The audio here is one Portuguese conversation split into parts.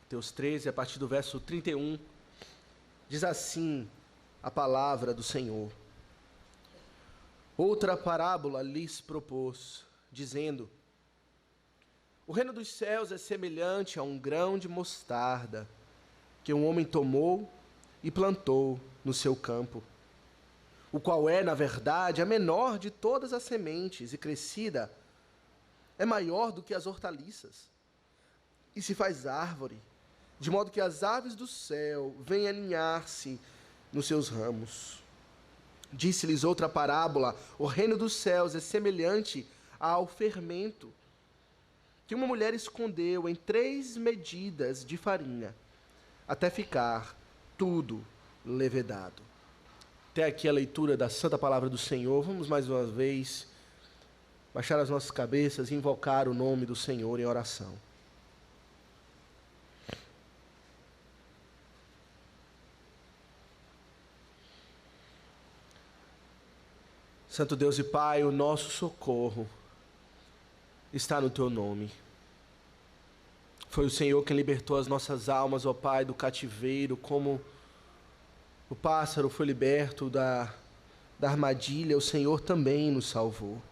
Mateus 13, a partir do verso 31, diz assim a palavra do Senhor. Outra parábola lhes propôs, dizendo: o reino dos céus é semelhante a um grão de mostarda, que um homem tomou e plantou no seu campo, o qual é, na verdade, a menor de todas as sementes, e crescida é maior do que as hortaliças, e se faz árvore, de modo que as aves do céu vêm alinhar-se nos seus ramos. Disse-lhes outra parábola: o reino dos céus é semelhante ao fermento, que uma mulher escondeu em 3 medidas de farinha, até ficar tudo levedado. Até aqui a leitura da Santa Palavra do Senhor. Vamos mais uma vez baixar as nossas cabeças e invocar o nome do Senhor em oração. Santo Deus e Pai, o nosso socorro está no Teu nome. Foi o Senhor quem libertou as nossas almas, ó Pai, do cativeiro, como o pássaro foi liberto da armadilha, o Senhor também nos salvou.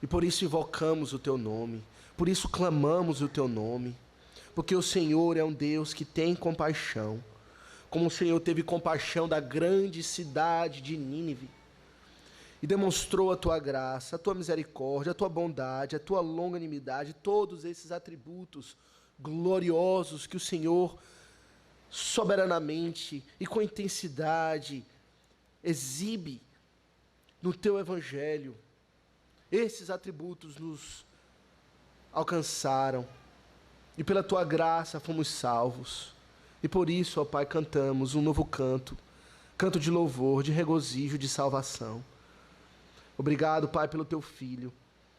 E por isso invocamos o Teu nome, por isso clamamos o Teu nome, porque o Senhor é um Deus que tem compaixão, como o Senhor teve compaixão da grande cidade de Nínive, e demonstrou a Tua graça, a Tua misericórdia, a Tua bondade, a Tua longanimidade, todos esses atributos gloriosos que o Senhor soberanamente e com intensidade exibe no Teu Evangelho. Esses atributos nos alcançaram e pela Tua graça fomos salvos. E por isso, ó Pai, cantamos um novo canto, canto de louvor, de regozijo, de salvação. Obrigado, Pai, pelo Teu Filho,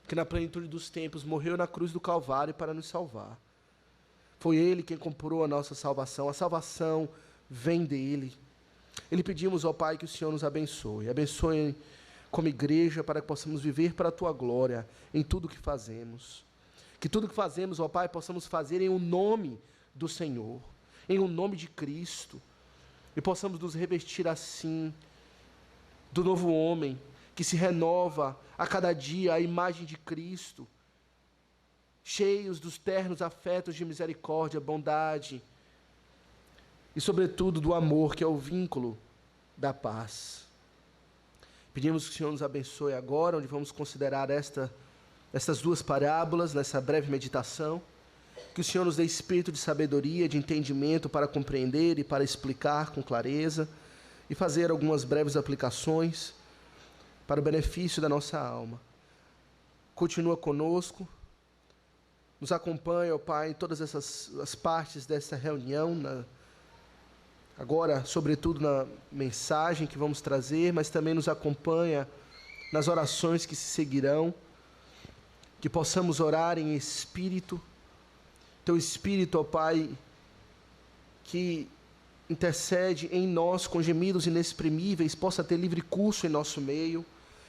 que na plenitude dos tempos morreu na cruz do Calvário para nos salvar. Foi Ele quem comprou a nossa salvação. A salvação vem dEle. Ele pedimos, ó Pai, que o Senhor nos abençoe. Abençoe como igreja para que possamos viver para a Tua glória em tudo que fazemos. Que tudo que fazemos, ó Pai, possamos fazer em o nome do Senhor, em o nome de Cristo. E possamos nos revestir assim do novo homem, que se renova a cada dia à imagem de Cristo, cheios dos ternos afetos de misericórdia, bondade e, sobretudo, do amor, que é o vínculo da paz. Pedimos que o Senhor nos abençoe agora, onde vamos considerar estas 2 parábolas, nessa breve meditação. Que o Senhor nos dê espírito de sabedoria, de entendimento para compreender e para explicar com clareza e fazer algumas breves aplicações para o benefício da nossa alma. Continua conosco, nos acompanha, ó Pai, em todas as partes dessa reunião, agora, sobretudo, na mensagem que vamos trazer, mas também nos acompanha nas orações que se seguirão, que possamos orar em espírito, Teu Espírito, ó Pai, que intercede em nós com gemidos inexprimíveis, possa ter livre curso em nosso meio,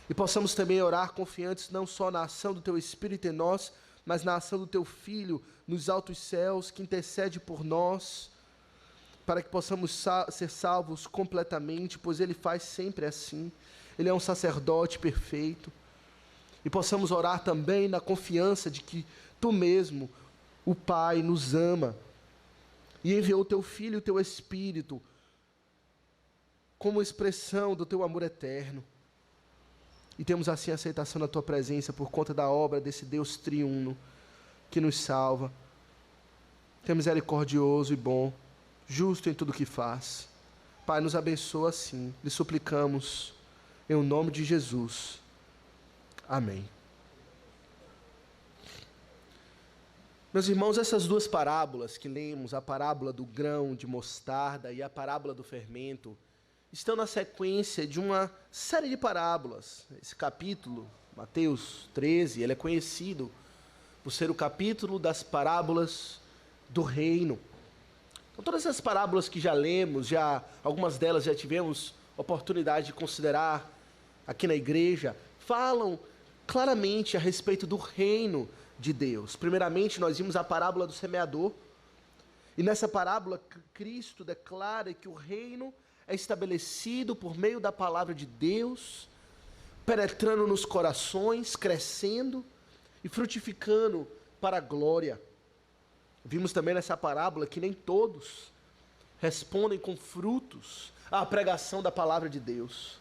e possamos também orar confiantes não só na ação do Teu Espírito em nós, mas na ação do Teu Filho nos altos céus, que intercede por nós, para que possamos ser salvos completamente, pois Ele faz sempre assim. Ele é um sacerdote perfeito. E possamos orar também na confiança de que Tu mesmo, o Pai, nos ama e enviou o Teu Filho e o Teu Espírito como expressão do Teu amor eterno. E temos assim a aceitação da Tua presença por conta da obra desse Deus triuno que nos salva, que é misericordioso e bom, justo em tudo o que faz. Pai, nos abençoa assim, lhe suplicamos, em o nome de Jesus. Amém. Meus irmãos, essas 2 parábolas que lemos, a parábola do grão de mostarda e a parábola do fermento, estão na sequência de uma série de parábolas. Esse capítulo, Mateus 13, ele é conhecido por ser o capítulo das parábolas do reino. Então, todas essas parábolas que já lemos, algumas delas já tivemos oportunidade de considerar aqui na igreja, falam claramente a respeito do reino de Deus. Primeiramente, nós vimos a parábola do semeador. E nessa parábola, Cristo declara que o reino é estabelecido por meio da palavra de Deus, penetrando nos corações, crescendo e frutificando para a glória. Vimos também nessa parábola que nem todos respondem com frutos à pregação da palavra de Deus.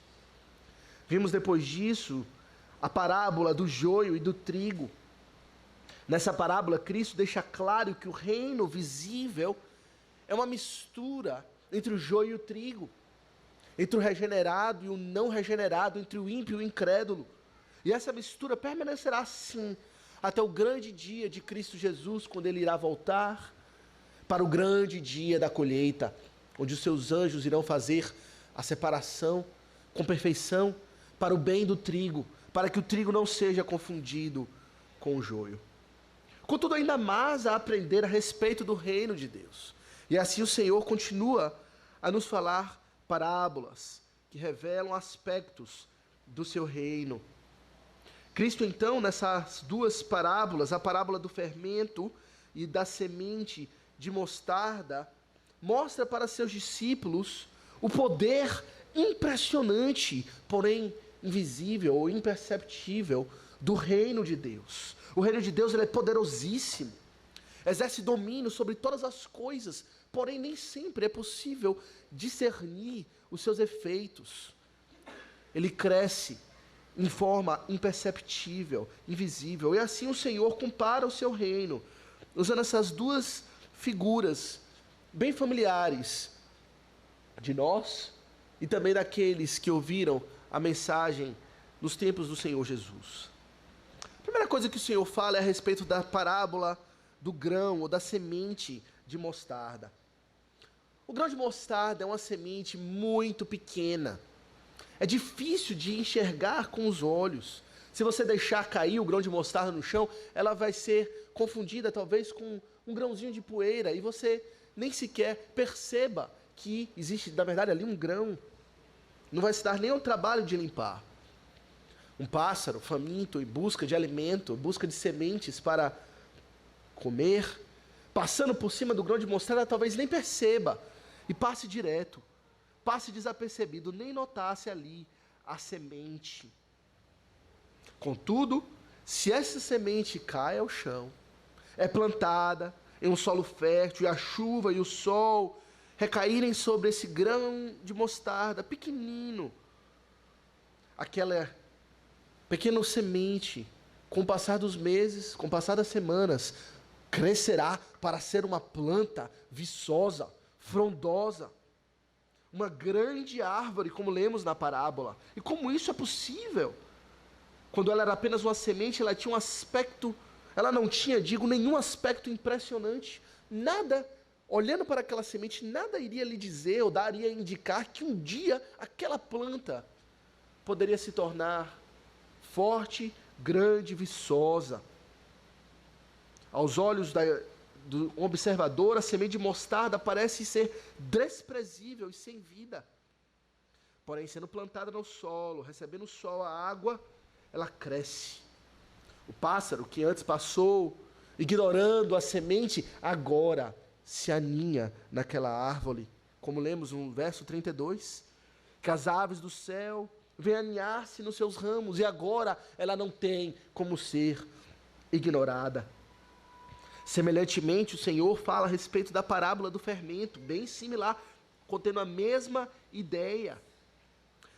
Vimos depois disso a parábola do joio e do trigo. Nessa parábola, Cristo deixa claro que o reino visível é uma mistura entre o joio e o trigo, entre o regenerado e o não regenerado, entre o ímpio e o incrédulo. E essa mistura permanecerá assim até o grande dia de Cristo Jesus, quando ele irá voltar para o grande dia da colheita, onde os seus anjos irão fazer a separação com perfeição para o bem do trigo, para que o trigo não seja confundido com o joio. Contudo, ainda mais a aprender a respeito do reino de Deus. E assim o Senhor continua a nos falar parábolas que revelam aspectos do seu reino. Cristo, então, nessas duas parábolas, a parábola do fermento e da semente de mostarda, mostra para seus discípulos o poder impressionante, porém invisível ou imperceptível, do reino de Deus. O reino de Deus, ele é poderosíssimo, exerce domínio sobre todas as coisas, porém nem sempre é possível discernir os seus efeitos. Ele cresce em forma imperceptível, invisível, e assim o Senhor compara o seu reino, usando essas duas figuras bem familiares de nós e também daqueles que ouviram a mensagem nos tempos do Senhor Jesus. A primeira coisa que o Senhor fala é a respeito da parábola do grão ou da semente de mostarda. O grão de mostarda é uma semente muito pequena. É difícil de enxergar com os olhos. Se você deixar cair o grão de mostarda no chão, ela vai ser confundida talvez com um grãozinho de poeira e você nem sequer perceba que existe, na verdade, ali um grão. Não vai se dar nem ao trabalho de limpar. Um pássaro faminto em busca de alimento, busca de sementes para comer, passando por cima do grão de mostarda, talvez nem perceba e passe direto, passe desapercebido, nem notasse ali a semente. Contudo, se essa semente cai ao chão, é plantada em um solo fértil, e a chuva e o sol recaírem sobre esse grão de mostarda pequenino, aquela pequena semente, com o passar dos meses, com o passar das semanas, crescerá para ser uma planta viçosa, frondosa, uma grande árvore, como lemos na parábola. E como isso é possível? Quando ela era apenas uma semente, ela tinha um aspecto, ela não tinha, nenhum aspecto impressionante. Nada, olhando para aquela semente, nada iria lhe dizer ou daria a indicar que um dia aquela planta poderia se tornar forte, grande, viçosa. Aos olhos do observador, a semente de mostarda parece ser desprezível e sem vida. Porém, sendo plantada no solo, recebendo o sol, a água, ela cresce. O pássaro que antes passou ignorando a semente, agora se aninha naquela árvore. Como lemos no verso 32, que as aves do céu vêm aninhar-se nos seus ramos, e agora ela não tem como ser ignorada. Semelhantemente, o Senhor fala a respeito da parábola do fermento, bem similar, contendo a mesma ideia.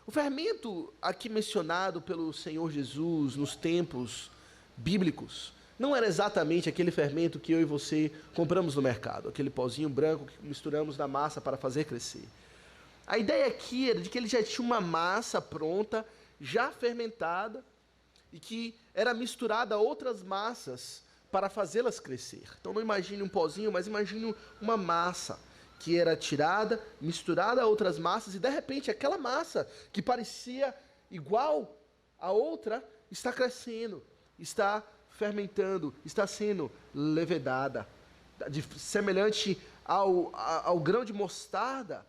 O fermento aqui mencionado pelo Senhor Jesus nos tempos bíblicos, não era exatamente aquele fermento que eu e você compramos no mercado, aquele pozinho branco que misturamos na massa para fazer crescer. A ideia aqui era de que ele já tinha uma massa pronta, já fermentada, e que era misturada a outras massas para fazê-las crescer. Então não imagine um pozinho, mas imagine uma massa que era tirada, misturada a outras massas, e de repente aquela massa que parecia igual a outra está crescendo, está fermentando, está sendo levedada. Semelhante ao grão de mostarda,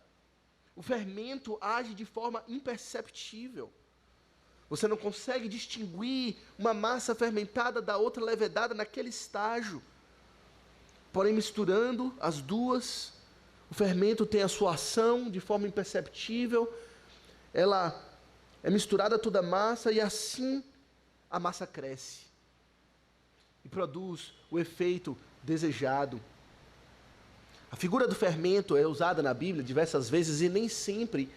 o fermento age de forma imperceptível. Você não consegue distinguir uma massa fermentada da outra levedada naquele estágio. porém misturando as duas, o fermento tem a sua ação de forma imperceptível, ela é misturada a toda a massa e assim a massa cresce e produz o efeito desejado. A figura do fermento é usada na Bíblia diversas vezes e nem sempre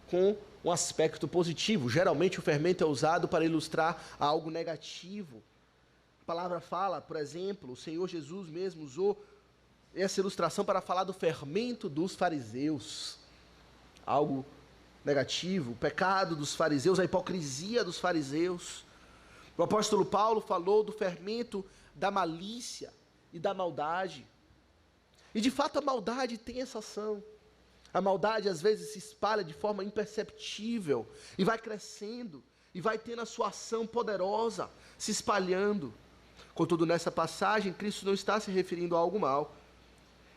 com um aspecto positivo. Geralmente o fermento é usado para ilustrar algo negativo. A palavra fala, por exemplo, o Senhor Jesus mesmo usou essa ilustração para falar do fermento dos fariseus. Algo negativo, o pecado dos fariseus, a hipocrisia dos fariseus. O apóstolo Paulo falou do fermento da malícia e da maldade. E de fato a maldade tem essa ação. A maldade às vezes se espalha de forma imperceptível e vai crescendo e vai tendo a sua ação poderosa se espalhando. Contudo, nessa passagem, Cristo não está se referindo a algo mal.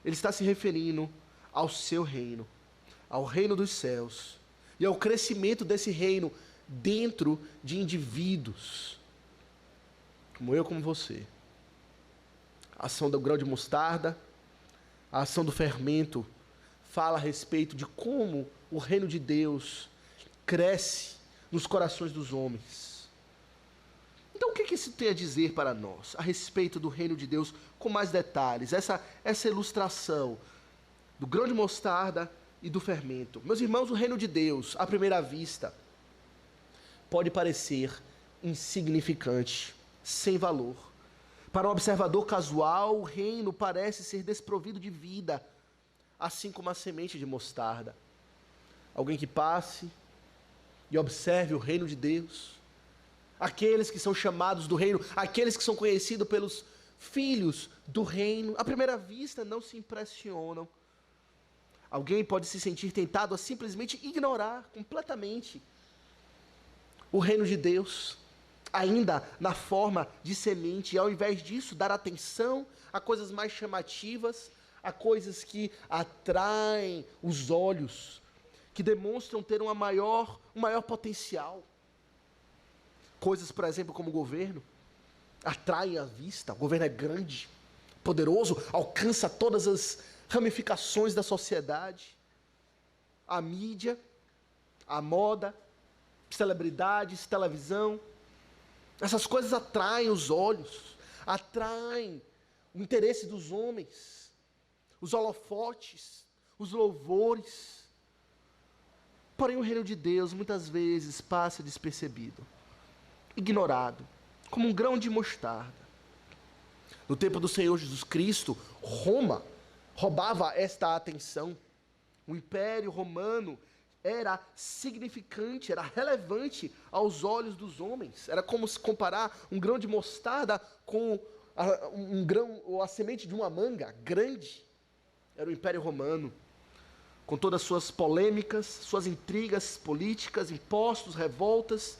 Ele está se referindo ao seu reino, ao reino dos céus e ao crescimento desse reino dentro de indivíduos, como eu, como você. A ação do grão de mostarda, a ação do fermento, fala a respeito de como o reino de Deus cresce nos corações dos homens. Então, o que isso tem a dizer para nós a respeito do reino de Deus com mais detalhes? Essa ilustração do grão de mostarda e do fermento. Meus irmãos, o reino de Deus, à primeira vista, pode parecer insignificante, sem valor. Para um observador casual, o reino parece ser desprovido de vida, assim como a semente de mostarda. Alguém que passe e observe o reino de Deus, aqueles que são chamados do reino, aqueles que são conhecidos pelos filhos do reino, à primeira vista não se impressionam. Alguém pode se sentir tentado a simplesmente ignorar completamente o reino de Deus, ainda na forma de semente, e ao invés disso, dar atenção a coisas mais chamativas, a coisas que atraem os olhos, que demonstram ter um maior potencial. Coisas, por exemplo, como o governo, atraem a vista. O governo é grande, poderoso, alcança todas as ramificações da sociedade. A mídia, a moda, celebridades, televisão, essas coisas atraem os olhos, atraem o interesse dos homens, os holofotes, os louvores. Porém, o reino de Deus muitas vezes passa despercebido, ignorado, como um grão de mostarda. No tempo do Senhor Jesus Cristo, Roma roubava esta atenção. O Império Romano era significante, era relevante aos olhos dos homens. Era como se comparar um grão de mostarda com um grão ou a semente de uma manga grande. Era o Império Romano, com todas as suas polêmicas, suas intrigas políticas, impostos, revoltas,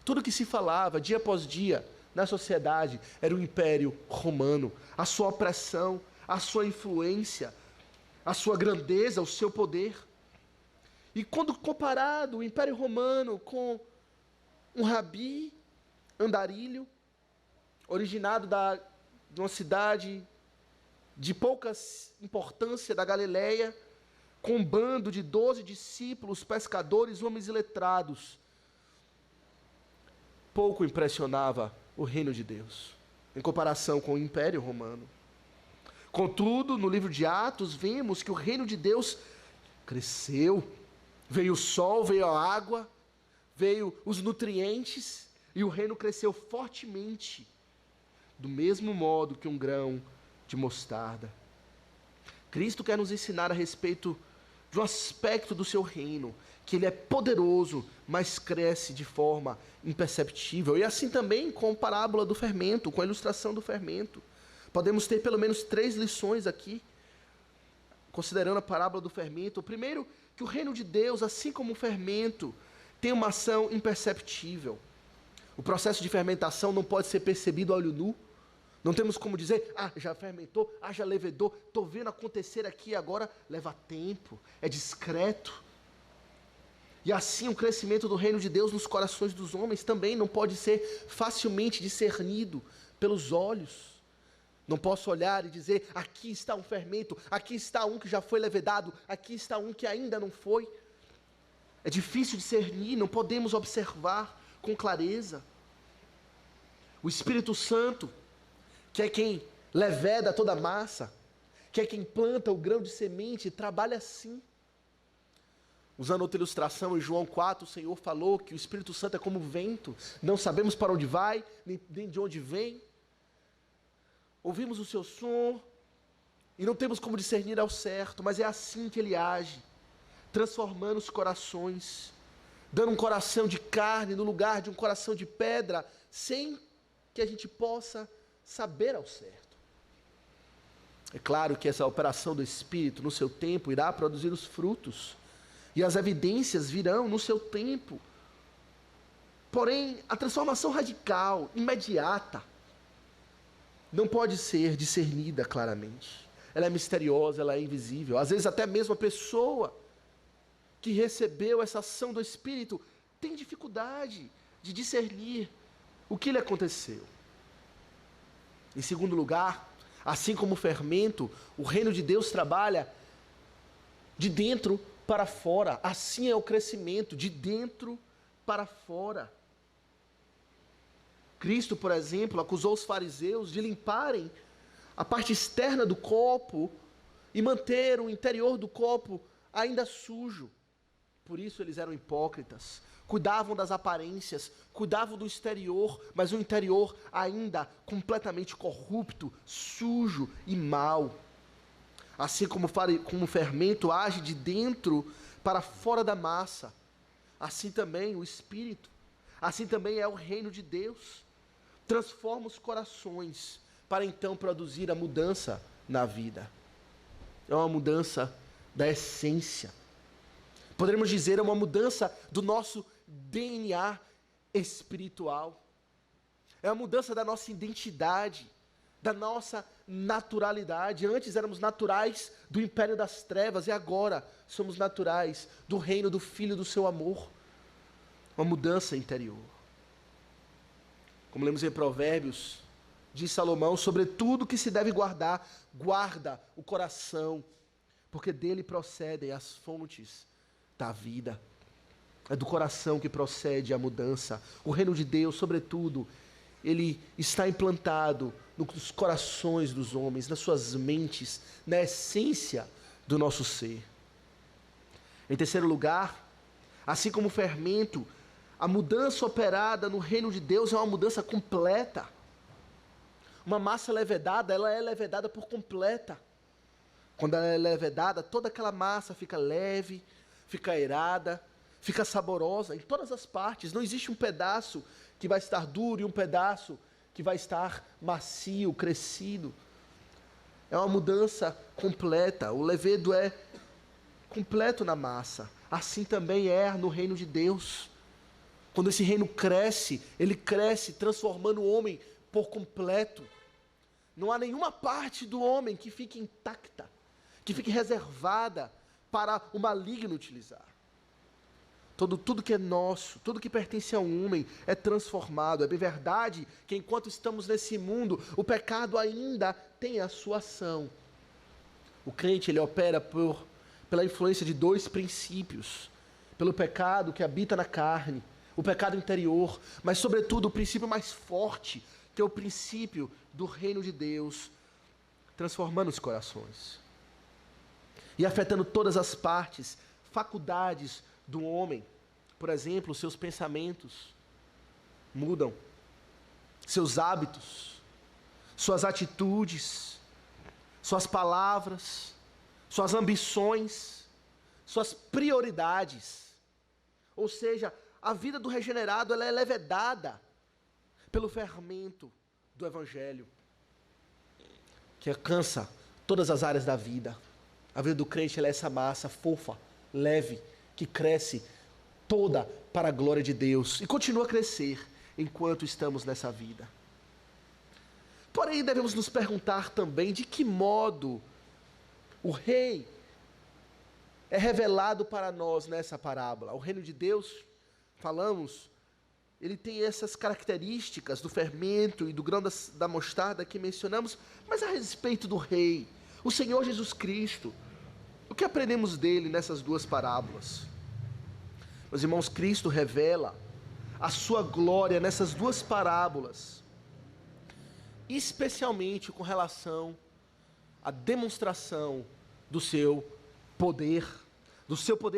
tudo que se falava dia após dia na sociedade era o Império Romano, a sua opressão, a sua influência, a sua grandeza, o seu poder. E quando comparado o Império Romano com um rabi andarilho, originado de uma cidade de pouca importância da Galileia, com um bando de 12 discípulos, pescadores, homens iletrados, pouco impressionava o reino de Deus, em comparação com o Império Romano. Contudo, no livro de Atos, vemos que o reino de Deus cresceu. Veio o sol, veio a água, veio os nutrientes, e o reino cresceu fortemente, do mesmo modo que um grão de mostarda. Cristo quer nos ensinar a respeito de um aspecto do seu reino, que ele é poderoso, mas cresce de forma imperceptível. E assim também com a parábola do fermento, com a ilustração do fermento. Podemos ter pelo menos 3 lições aqui, considerando a parábola do fermento. O primeiro, que o reino de Deus, assim como o fermento, tem uma ação imperceptível. O processo de fermentação não pode ser percebido a olho nu. Não temos como dizer, já fermentou, já levedou, estou vendo acontecer aqui agora. Leva tempo, é discreto. E assim o crescimento do reino de Deus nos corações dos homens também não pode ser facilmente discernido pelos olhos. Não posso olhar e dizer, aqui está um fermento, aqui está um que já foi levedado, aqui está um que ainda não foi. É difícil discernir, não podemos observar com clareza. O Espírito Santo, que é quem leveda toda a massa, que é quem planta o grão de semente, trabalha assim. Usando outra ilustração, em João 4, o Senhor falou que o Espírito Santo é como o vento, não sabemos para onde vai, nem de onde vem. Ouvimos o seu som e não temos como discernir ao certo, mas é assim que ele age, transformando os corações, dando um coração de carne no lugar de um coração de pedra, sem que a gente possa saber ao certo. É claro que essa operação do Espírito, no seu tempo, irá produzir os frutos, e as evidências virão no seu tempo. Porém, a transformação radical, imediata, não pode ser discernida claramente. Ela é misteriosa, ela é invisível. Às vezes até mesmo a pessoa que recebeu essa ação do Espírito tem dificuldade de discernir o que lhe aconteceu. Em segundo lugar, assim como o fermento, o reino de Deus trabalha de dentro para fora. Assim é o crescimento, de dentro para fora. Cristo, por exemplo, acusou os fariseus de limparem a parte externa do copo e manter o interior do copo ainda sujo. Por isso eles eram hipócritas, cuidavam das aparências, cuidavam do exterior, mas o interior ainda completamente corrupto, sujo e mau. Assim como o fermento age de dentro para fora da massa, assim também o Espírito, assim também é o reino de Deus. Transforma os corações para então produzir a mudança na vida. É uma mudança da essência. Poderíamos dizer, é uma mudança do nosso DNA espiritual. É a mudança da nossa identidade, da nossa naturalidade. Antes éramos naturais do império das trevas e agora somos naturais do reino do Filho do seu amor. Uma mudança interior. Como lemos em Provérbios, diz Salomão, sobre tudo que se deve guardar, guarda o coração, porque dele procedem as fontes da vida. É do coração que procede a mudança. O reino de Deus, sobretudo, ele está implantado nos corações dos homens, nas suas mentes, na essência do nosso ser. Em terceiro lugar, assim como o fermento, a mudança operada no reino de Deus é uma mudança completa. Uma massa levedada, ela é levedada por completa. Quando ela é levedada, toda aquela massa fica leve, fica aerada, fica saborosa em todas as partes. Não existe um pedaço que vai estar duro e um pedaço que vai estar macio, crescido. É uma mudança completa. O levedo é completo na massa. Assim também é no reino de Deus. Quando esse reino cresce, ele cresce transformando o homem por completo. Não há nenhuma parte do homem que fique intacta, que fique reservada para o maligno utilizar. Tudo que é nosso, tudo que pertence ao homem é transformado. É bem verdade que enquanto estamos nesse mundo, o pecado ainda tem a sua ação. O crente, ele opera pela influência de dois princípios. Pelo pecado que habita na carne, o pecado interior, mas sobretudo o princípio mais forte, que é o princípio do reino de Deus, transformando os corações. E afetando todas as partes, faculdades do homem. Por exemplo, seus pensamentos mudam, seus hábitos, suas atitudes, suas palavras, suas ambições, suas prioridades. Ou seja, a vida do regenerado, ela é levedada pelo fermento do Evangelho, que alcança todas as áreas da vida. A vida do crente, ela é essa massa fofa, leve, que cresce toda para a glória de Deus e continua a crescer enquanto estamos nessa vida. Porém, devemos nos perguntar também de que modo o rei é revelado para nós nessa parábola. O reino de Deus, falamos, ele tem essas características do fermento e do grão da mostarda que mencionamos, mas a respeito do rei, o Senhor Jesus Cristo, o que aprendemos dele nessas duas parábolas? Meus irmãos, Cristo revela a sua glória nessas duas parábolas, especialmente com relação à demonstração do seu poder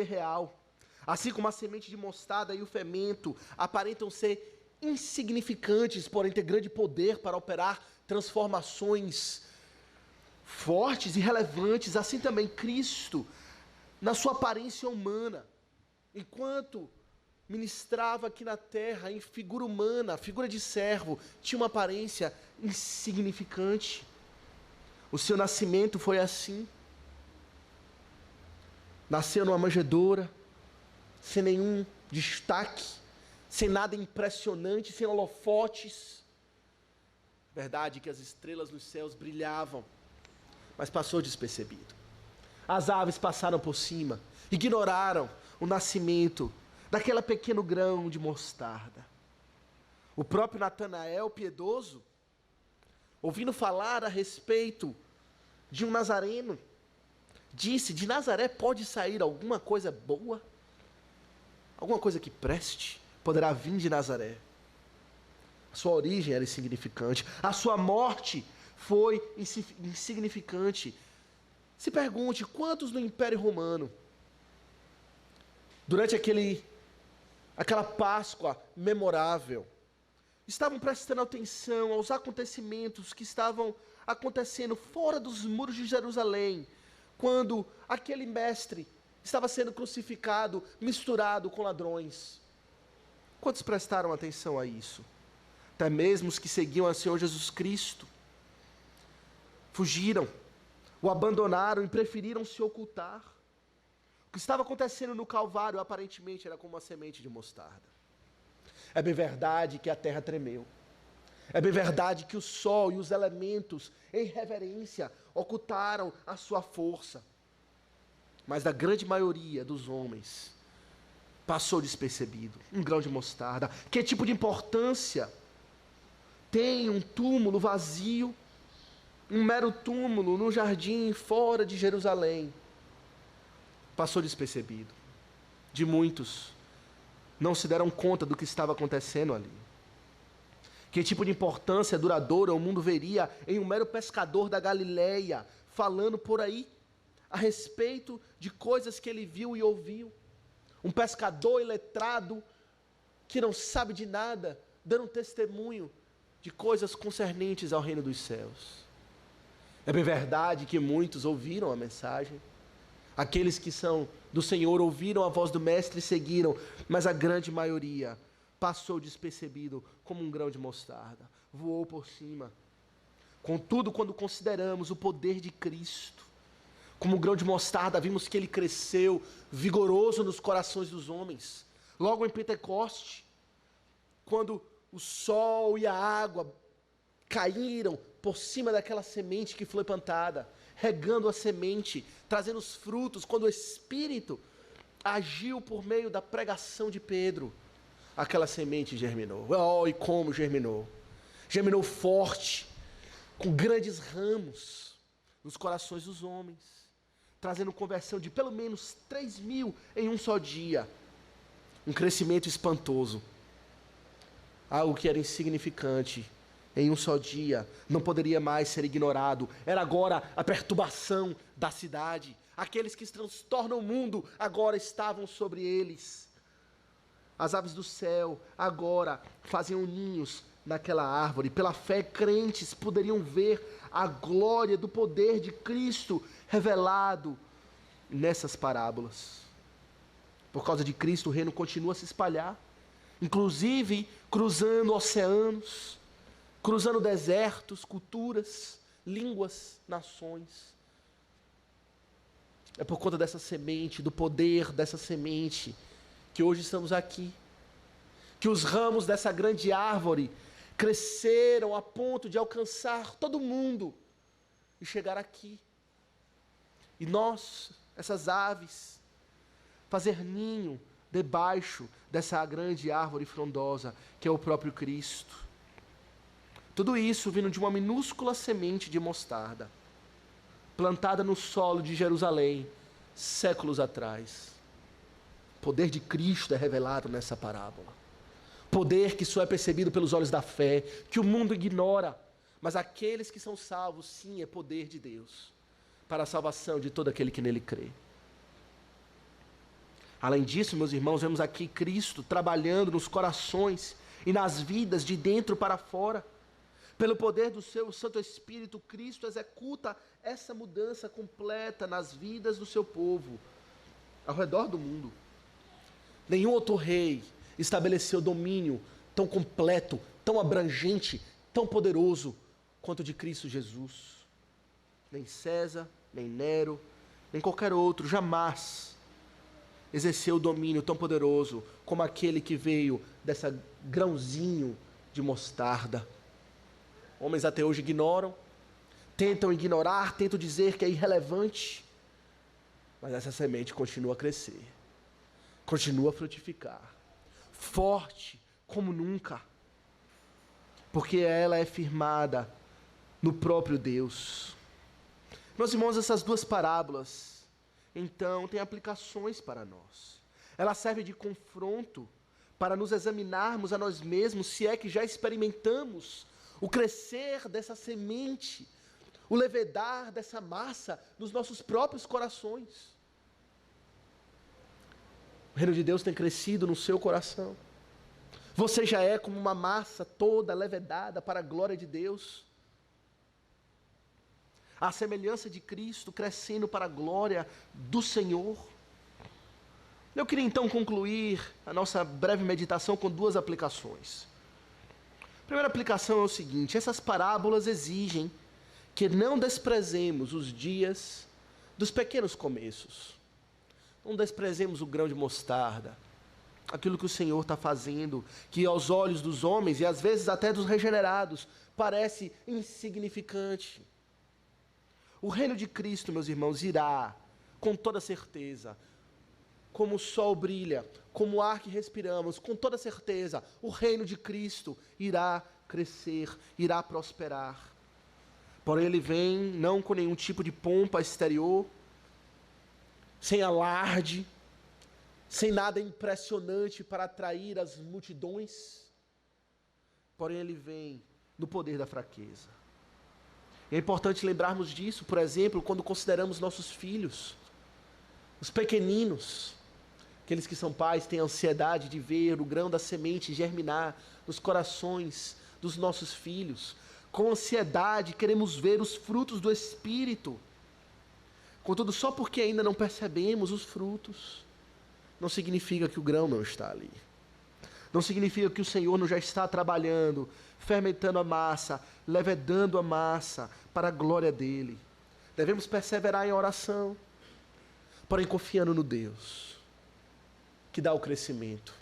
real. Assim como a semente de mostarda e o fermento aparentam ser insignificantes, porém ter grande poder para operar transformações fortes e relevantes, assim também Cristo, na sua aparência humana, enquanto ministrava aqui na terra em figura humana, figura de servo, tinha uma aparência insignificante. O seu nascimento foi assim. Nasceu numa manjedoura, sem nenhum destaque, sem nada impressionante, sem holofotes. Verdade que as estrelas nos céus brilhavam, mas passou despercebido. As aves passaram por cima, ignoraram o nascimento daquele pequeno grão de mostarda. O próprio Natanael, piedoso, ouvindo falar a respeito de um nazareno, disse: de Nazaré pode sair alguma coisa boa? Alguma coisa que preste poderá vir de Nazaré. A sua origem era insignificante, a sua morte foi insignificante. Se pergunte, quantos no Império Romano, durante aquela Páscoa memorável, estavam prestando atenção aos acontecimentos que estavam acontecendo fora dos muros de Jerusalém, quando aquele mestre estava sendo crucificado, misturado com ladrões? Quantos prestaram atenção a isso? Até mesmo os que seguiam ao Senhor Jesus Cristo fugiram, o abandonaram e preferiram se ocultar. O que estava acontecendo no Calvário aparentemente era como uma semente de mostarda. É bem verdade que a terra tremeu. É bem verdade que o sol e os elementos, em reverência, ocultaram a sua força. Mas da grande maioria dos homens, passou despercebido. Um grão de mostarda. Que tipo de importância tem um túmulo vazio, um mero túmulo num jardim fora de Jerusalém? Passou despercebido. De muitos, não se deram conta do que estava acontecendo ali. Que tipo de importância duradoura o mundo veria em um mero pescador da Galileia, falando por aí a respeito de coisas que ele viu e ouviu? Um pescador iletrado, que não sabe de nada, dando testemunho de coisas concernentes ao reino dos céus. É bem verdade que muitos ouviram a mensagem. Aqueles que são do Senhor ouviram a voz do Mestre e seguiram, mas a grande maioria passou despercebido como um grão de mostarda, voou por cima. Contudo, quando consideramos o poder de Cristo, como um grão de mostarda, vimos que ele cresceu vigoroso nos corações dos homens. Logo em Pentecoste, quando o sol e a água caíram por cima daquela semente que foi plantada, regando a semente, trazendo os frutos, quando o Espírito agiu por meio da pregação de Pedro, aquela semente germinou. Oh, e como germinou! Germinou forte, com grandes ramos nos corações dos homens, trazendo conversão de pelo menos 3.000 em um só dia. Um crescimento espantoso. Algo que era insignificante em um só dia não poderia mais ser ignorado. Era agora a perturbação da cidade. Aqueles que transtornam o mundo agora estavam sobre eles. As aves do céu agora faziam ninhos naquela árvore. Pela fé, crentes poderiam ver a glória do poder de Cristo revelado nessas parábolas. Por causa de Cristo, o reino continua a se espalhar, inclusive cruzando oceanos, cruzando desertos, culturas, línguas, nações. É por conta dessa semente, do poder dessa semente, que hoje estamos aqui, que os ramos dessa grande árvore cresceram a ponto de alcançar todo mundo e chegar aqui. E nós, essas aves, fazer ninho debaixo dessa grande árvore frondosa, que é o próprio Cristo. Tudo isso vindo de uma minúscula semente de mostarda, plantada no solo de Jerusalém, séculos atrás. O poder de Cristo é revelado nessa parábola. Poder que só é percebido pelos olhos da fé, que o mundo ignora, mas aqueles que são salvos, sim, é poder de Deus, para a salvação de todo aquele que nele crê. Além disso, meus irmãos, vemos aqui Cristo trabalhando nos corações e nas vidas de dentro para fora. Pelo poder do seu Santo Espírito, Cristo executa essa mudança completa nas vidas do seu povo, ao redor do mundo. Nenhum outro rei estabeleceu domínio tão completo, tão abrangente, tão poderoso quanto o de Cristo Jesus. Nem César, nem Nero, nem qualquer outro, jamais exerceu domínio tão poderoso como aquele que veio dessa grãozinho de mostarda. Homens até hoje ignoram, tentam ignorar, tentam dizer que é irrelevante, mas essa semente continua a crescer, continua a frutificar, forte como nunca, porque ela é firmada no próprio Deus. Meus irmãos, essas duas parábolas, então, têm aplicações para nós. Ela serve de confronto para nos examinarmos a nós mesmos, se é que já experimentamos o crescer dessa semente, o levedar dessa massa nos nossos próprios corações. O reino de Deus tem crescido no seu coração. Você já é como uma massa toda levedada para a glória de Deus. A semelhança de Cristo crescendo para a glória do Senhor. Eu queria então concluir a nossa breve meditação com duas aplicações. A primeira aplicação é o seguinte: essas parábolas exigem que não desprezemos os dias dos pequenos começos. Não desprezemos o grão de mostarda, aquilo que o Senhor está fazendo, que aos olhos dos homens e às vezes até dos regenerados parece insignificante. O reino de Cristo, meus irmãos, irá, com toda certeza, como o sol brilha, como o ar que respiramos, com toda certeza, o reino de Cristo irá crescer, irá prosperar. Porém, ele vem não com nenhum tipo de pompa exterior, sem alarde, sem nada impressionante para atrair as multidões. Porém, ele vem no poder da fraqueza. É importante lembrarmos disso, por exemplo, quando consideramos nossos filhos, os pequeninos. Aqueles que são pais têm ansiedade de ver o grão da semente germinar nos corações dos nossos filhos. Com ansiedade queremos ver os frutos do Espírito. Contudo, só porque ainda não percebemos os frutos, não significa que o grão não está ali. Não significa que o Senhor não já está trabalhando, fermentando a massa, levedando a massa para a glória dEle. Devemos perseverar em oração, porém confiando no Deus que dá o crescimento,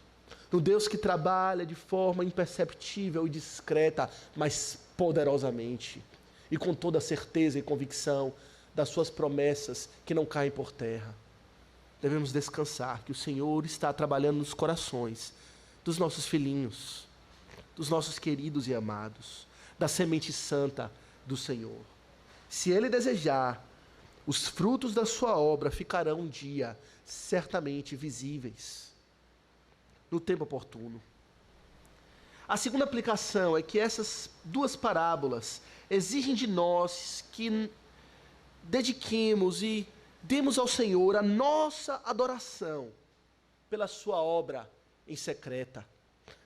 no Deus que trabalha de forma imperceptível e discreta, mas poderosamente e com toda certeza e convicção das suas promessas que não caem por terra. Devemos descansar que o Senhor está trabalhando nos corações dos nossos filhinhos, dos nossos queridos e amados, da semente santa do Senhor. Se Ele desejar, os frutos da sua obra ficarão um dia certamente visíveis, no tempo oportuno. A segunda aplicação é que essas duas parábolas exigem de nós que dediquemos e demos ao Senhor a nossa adoração pela sua obra em secreta.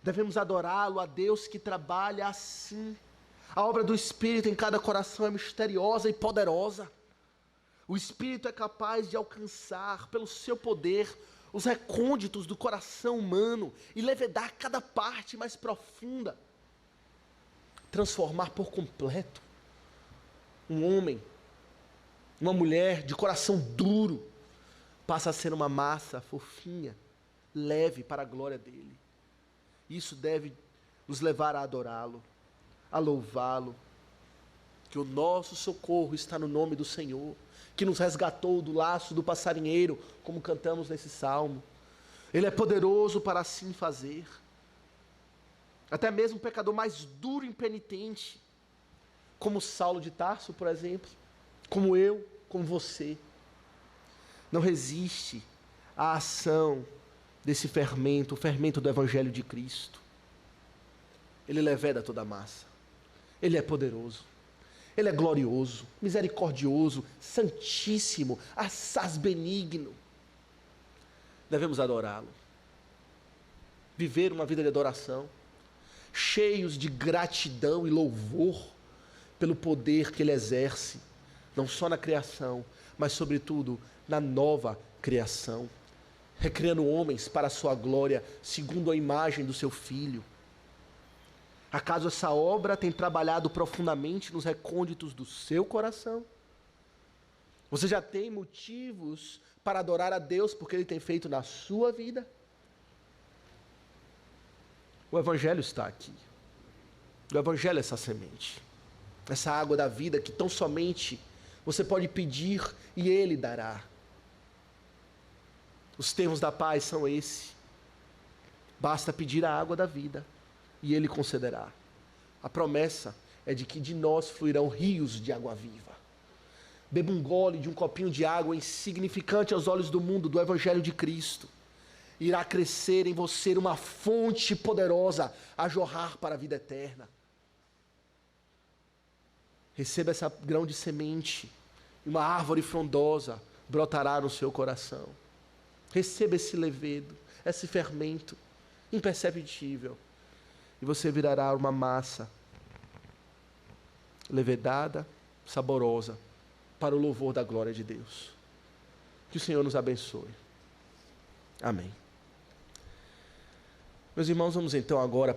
Devemos adorá-lo, a Deus que trabalha assim. A obra do Espírito em cada coração é misteriosa e poderosa. O Espírito é capaz de alcançar, pelo seu poder, os recônditos do coração humano e levedar cada parte mais profunda. Transformar por completo um homem, uma mulher de coração duro, passa a ser uma massa fofinha, leve para a glória dele. Isso deve nos levar a adorá-lo, a louvá-lo, que o nosso socorro está no nome do Senhor, que nos resgatou do laço do passarinheiro, como cantamos nesse salmo. Ele é poderoso para assim fazer. Até mesmo o pecador mais duro e impenitente, como Saulo de Tarso, por exemplo, como eu, como você, não resiste à ação desse fermento, o fermento do Evangelho de Cristo. Ele leveda toda a massa. Ele é poderoso. Ele é glorioso, misericordioso, santíssimo, assaz benigno. Devemos adorá-lo. Viver uma vida de adoração, cheios de gratidão e louvor pelo poder que ele exerce, não só na criação, mas sobretudo na nova criação, recriando homens para a sua glória, segundo a imagem do seu Filho. Acaso essa obra tem trabalhado profundamente nos recônditos do seu coração? Você já tem motivos para adorar a Deus porque Ele tem feito na sua vida? O Evangelho está aqui. O Evangelho é essa semente, essa água da vida que tão somente você pode pedir e Ele dará. Os termos da paz são esse. Basta pedir a água da vida e Ele concederá. A promessa é de que de nós fluirão rios de água viva. Beba um gole de um copinho de água insignificante aos olhos do mundo, do Evangelho de Cristo. Irá crescer em você uma fonte poderosa a jorrar para a vida eterna. Receba essa grão de semente e uma árvore frondosa brotará no seu coração. Receba esse levedo, esse fermento imperceptível. E você virará uma massa levedada, saborosa, para o louvor da glória de Deus. Que o Senhor nos abençoe. Amém. Meus irmãos, vamos então agora